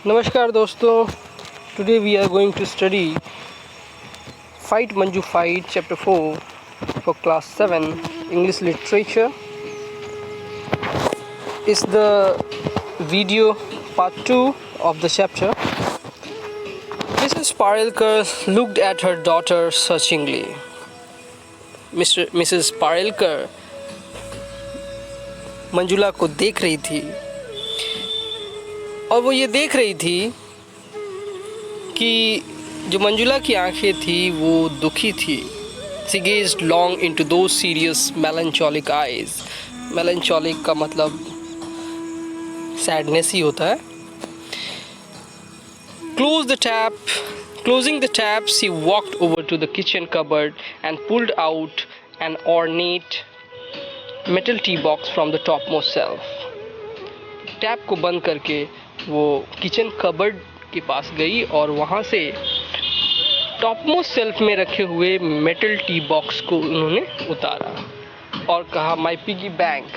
नमस्कार दोस्तों, today we are going to study Fight Manju Fight chapter 4 for class 7 English literature. Is the video part 2 of the chapter. Mrs. Parelkar looked at her daughter searchingly. Mrs. Parelkar Manjula को देख रही थी और वो ये देख रही थी कि जो मंजुला की आंखें थी वो दुखी थी. She gazed long into those serious melancholic eyes. Melancholic का मतलब सैडनेस ही होता है. Closing the tap, she walked over to the kitchen cupboard and pulled out an ornate metal tea box from the topmost shelf. Tap को बंद करके वो kitchen cupboard के पास गई और वहाँ से टॉपमोस्ट शेल्फ में रखे हुए मेटल टी बॉक्स को उन्होंने उतारा और कहा, my piggy bank.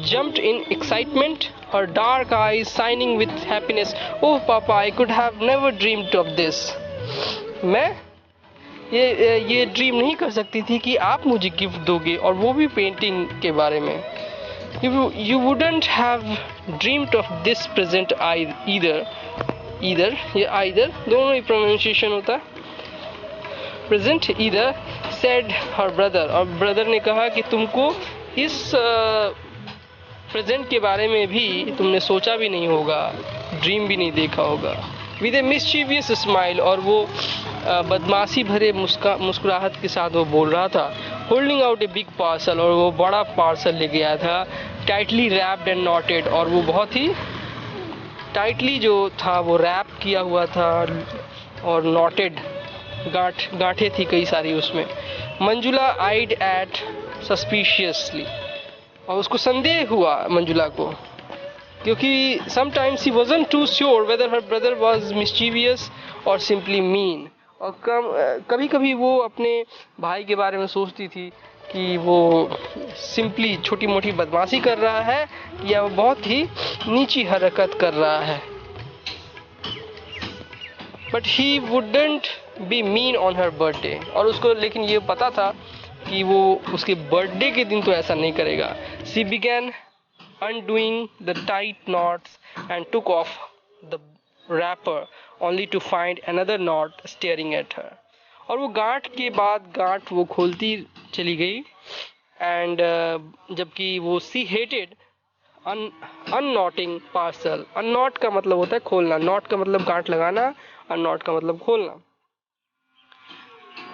jumped in excitement, her dark eyes shining with happiness. Oh papa, I could have never dreamed of this. मैं ये ड्रीम नहीं कर सकती थी कि आप मुझे गिफ्ट दोगे, और वो भी पेंटिंग के बारे में. You wouldn't have dreamed of this present either. ये either दोनों ही प्रोनाउंसिएशन होता है. Present either, said her brother. और ब्रदर ने कहा कि तुमको इस प्रेजेंट के बारे में भी तुमने सोचा भी नहीं होगा, ड्रीम भी नहीं देखा होगा. विद ए मिस्चीवियस स्माइल, और वो बदमाशी भरे मुस्कुराहट के साथ वो बोल रहा था. Holding out a big parcel, और वो बड़ा पार्सल लेके आया था. टाइटली रैप्ड एंड नॉटेड, और वो बहुत ही टाइटली जो था वो रैप किया हुआ था, और नॉटेड गांठें थी कई सारी उसमें. मंजुला आइड एट सस्पिशियसली, और उसको संदेह हुआ मंजुला को, क्योंकि sometimes he wasn't too sure whether her brother was mischievous और सिंपली मीन. और कभी कभी वो अपने भाई के बारे में सोचती थी कि वो सिंपली छोटी मोटी बदमाशी कर रहा है या वो बहुत ही नीची हरकत कर रहा है. But he wouldn't be mean on her birthday, और उसको लेकिन ये पता था कि वो उसके बर्थडे के दिन तो ऐसा नहीं करेगा. She began undoing the tight knots and took off the wrapper only to find another knot staring at her. और वो गांठ के बाद गांठ वो खोलती चली गई. एंड जबकि वो सी हेटेड unknotting parcel. unknot का मतलब होता है खोलना, knot का मतलब गांठ लगाना, unknot का मतलब खोलना.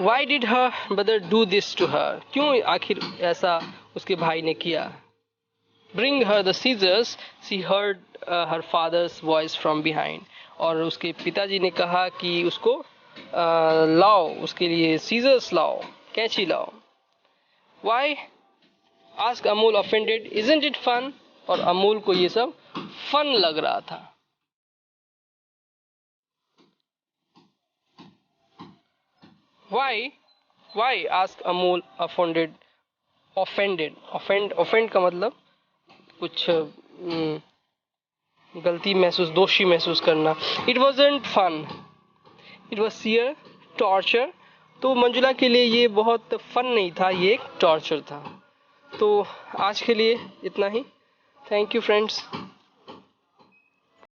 Why did her brother do this to her? क्यों आखिर ऐसा उसके भाई ने किया? Bring her the scissors, she heard her father's voice from behind. और उसके पिताजी ने कहा कि उसको लाओ, उसके लिए scissors लाओ, कैंची लाओ. Why? Asked Amul offended. Isn't it fun? और अमूल को ये सब फन लग रहा था. Why? Asked Amul offended. Offend का मतलब कुछ गलती महसूस, दोषी महसूस करना. It wasn't fun, it was sheer torture. तो मंजुला के लिए ये बहुत फन नहीं था, ये एक टॉर्चर था. तो आज के लिए इतना ही. Thank you friends.